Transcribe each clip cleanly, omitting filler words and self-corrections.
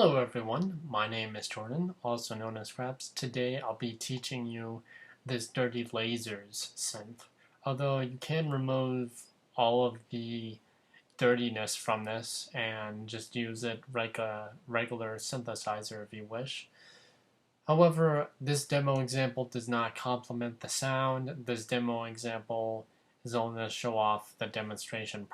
Hello everyone, my name is Jordan, also known as Scraps. Today I'll be teaching you this dirty lasers synth. Although you can remove all of the dirtiness from this and just use it like a regular synthesizer if you wish. However, this demo example does not complement the sound. This demo example is only to show off the demonstration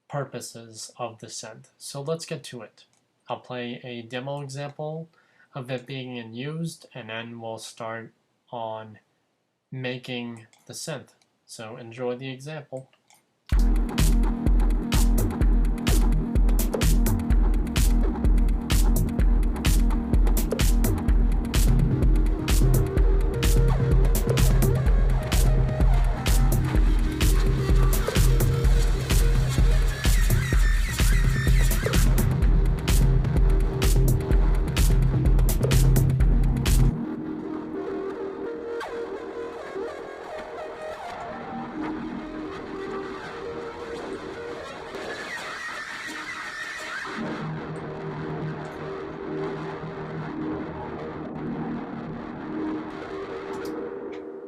purposes of the synth. So let's get to it. I'll play a demo example of it being used, and then we'll start on making the synth. So enjoy the example.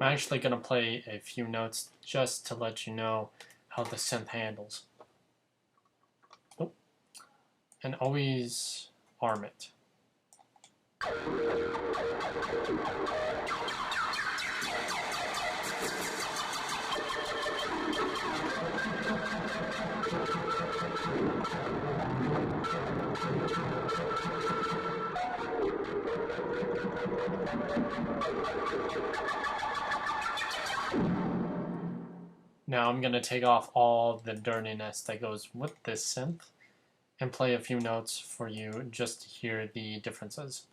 I'm actually going to play a few notes just to let you know how the synth handles. Oh. And always arm it. Now I'm going to take off all the dirtiness that goes with this synth and play a few notes for you just to hear the differences.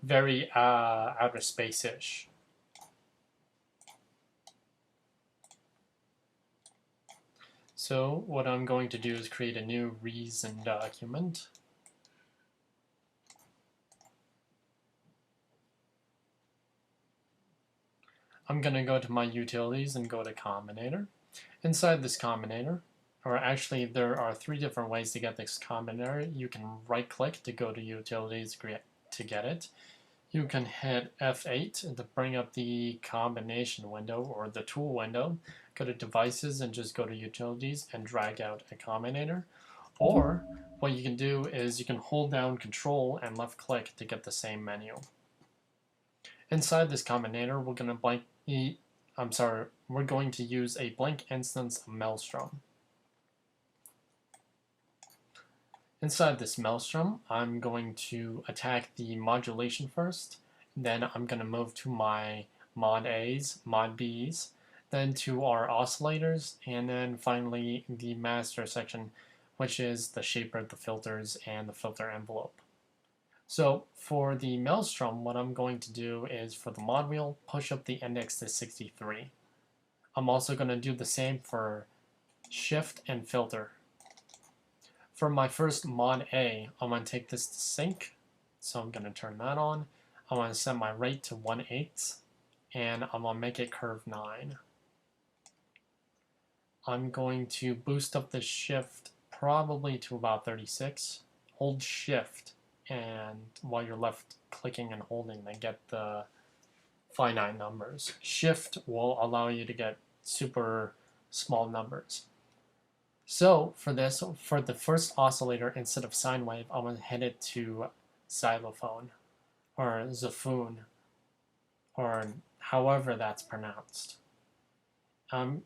Very outer space-ish. So what I'm going to do is create a new Reason document. I'm going to go to my utilities and go to Combinator. Inside this Combinator, or actually there are three different ways to get this Combinator. You can right-click to go to Utilities to get it. You can hit F8 to bring up the combination window or the tool window. Go to Devices and just go to Utilities and drag out a combinator. Or what you can do is you can hold down Control and left click to get the same menu. Inside this combinator, we're going to use a blank instance of Maelstrom. Inside this Maelstrom, I'm going to attack the modulation first, then I'm going to move to my mod A's, mod B's, then to our oscillators, and then finally the master section, which is the shaper, the filters, and the filter envelope. So for the Maelstrom, what I'm going to do is for the mod wheel, push up the index to 63. I'm also going to do the same for shift and filter. For my first mod A, I'm going to take this to sync, so I'm going to turn that on. I'm going to set my rate to 1/8, and I'm going to make it curve 9. I'm going to boost up the shift probably to about 36. Hold shift, and while you're left clicking and holding, then get the finite numbers. Shift will allow you to get super small numbers. So for this, for the first oscillator, instead of sine wave, I'm going to hit it to xylophone, or xylophone, or however that's pronounced. I'm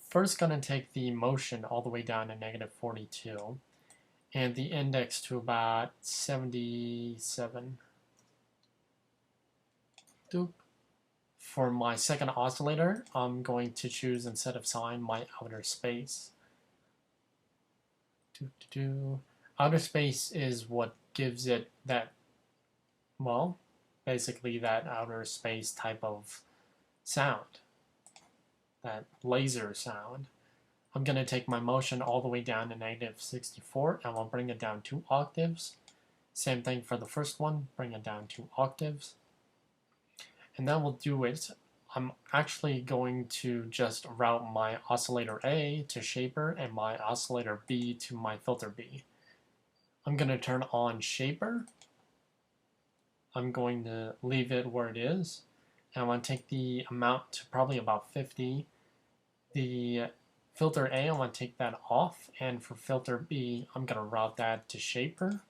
first going to take the motion all the way down to -42, and the index to about 77. Doop. For my second oscillator, I'm going to choose, instead of sine, my outer space. Outer space is what gives it that, well, basically that outer space type of sound, that laser sound. I'm going to take my motion all the way down to -64 and I'll bring it down 2 octaves. Same thing for the first one, bring it down 2 octaves. And that will do it. I'm actually going to just route my oscillator A to shaper and my oscillator B to my filter B. I'm going to turn on shaper. I'm going to leave it where it is. And I'm going to take the amount to probably about 50. The filter A, I'm going to take that off. And for filter B, I'm going to route that to shaper.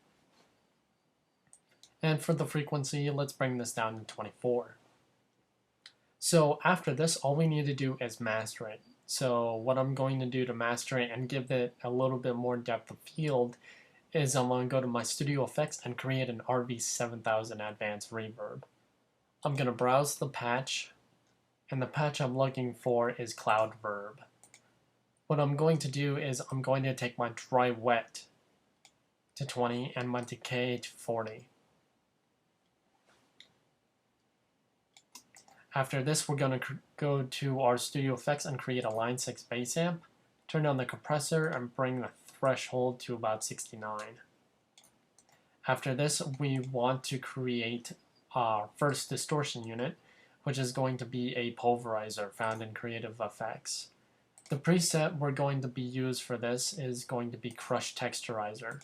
And for the frequency, let's bring this down to 24. So after this, all we need to do is master it. So what I'm going to do to master it and give it a little bit more depth of field is I'm going to go to my studio effects and create an RV7000 advanced reverb. I'm going to browse the patch, and the patch I'm looking for is cloud verb. What I'm going to do is I'm going to take my dry wet to 20 and my decay to 40. After this, we're going to go to our studio effects and create a line 6 bass amp, turn on the compressor and bring the threshold to about 69. After this, we want to create our first distortion unit, which is going to be a pulverizer found in Creative Effects. The preset we're going to be used for this is going to be Crush Texturizer.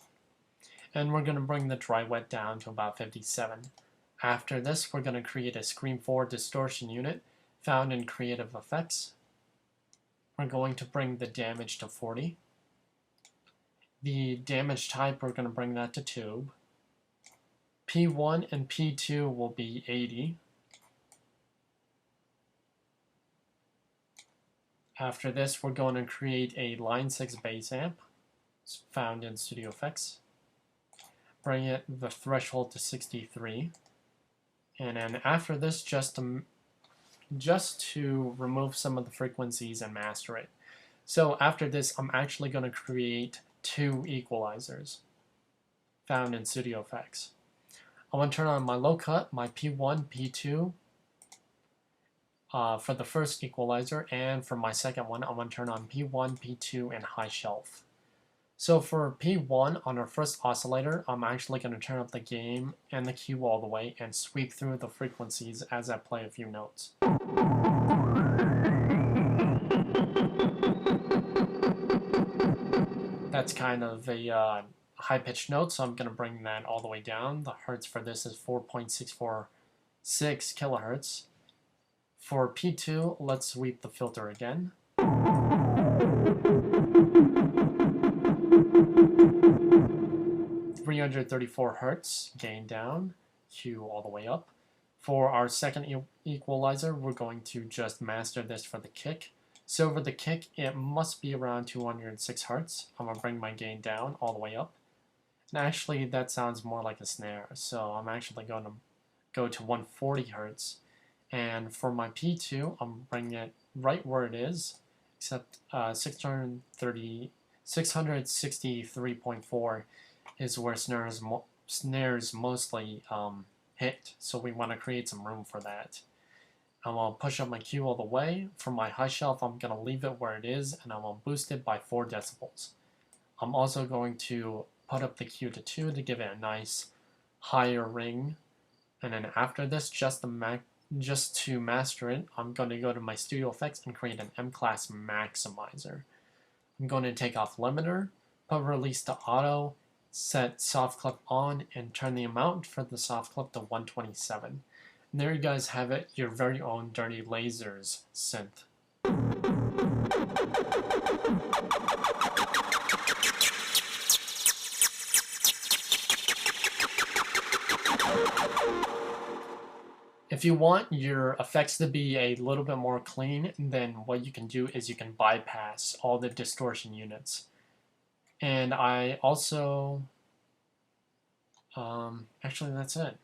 And we're going to bring the dry wet down to about 57. After this, we're going to create a Scream 4 distortion unit found in Creative Effects. We're going to bring the damage to 40. The damage type, we're going to bring that to tube. P1 and P2 will be 80. After this, we're going to create a line 6 bass amp found in Studio Effects. Bring the threshold to 63. And then after this, just to remove some of the frequencies and master it. So after this, I'm actually going to create 2 equalizers found in Studio Effects. I want to turn on my low cut, my P1, P2 for the first equalizer, and for my second one, I want to turn on P1, P2, and high shelf. So for P1 on our first oscillator, I'm actually going to turn up the gain and the Q all the way and sweep through the frequencies as I play a few notes. That's kind of a high-pitched note, so I'm going to bring that all the way down. The hertz for this is 4.646 kilohertz. For P2, let's sweep the filter again. 334 hertz, gain down, Q all the way up. For our second equalizer, we're going to just master this for the kick. So for the kick, it must be around 206 hertz. I'm going to bring my gain down all the way up. And actually, that sounds more like a snare, so I'm actually going to go to 140 hertz. And for my P2, I'm bringing it right where it is, except 663.4 is where snares mostly hit, so we want to create some room for that. I'm going to push up my Q all the way. For my high shelf, I'm going to leave it where it is, and I'm going to boost it by 4 decibels. I'm also going to put up the Q to 2 to give it a nice higher ring. And then after this, just to master it, I'm going to go to my Studio Effects and create an M-Class Maximizer. I'm going to take off limiter, put release to auto, set soft clip on, and turn the amount for the soft clip to 127. And there you guys have it, your very own Dirty Lasers synth. If you want your effects to be a little bit more clean, then what you can do is you can bypass all the distortion units. And I also, actually that's it.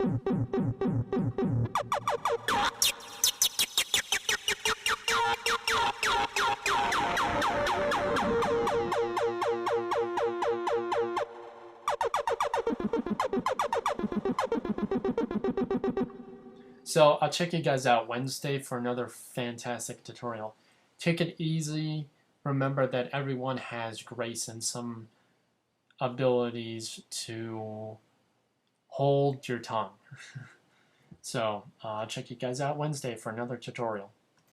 So I'll check you guys out Wednesday for another fantastic tutorial. Take it easy. Remember that everyone has grace and some abilities to hold your tongue. So I'll check you guys out Wednesday for another tutorial.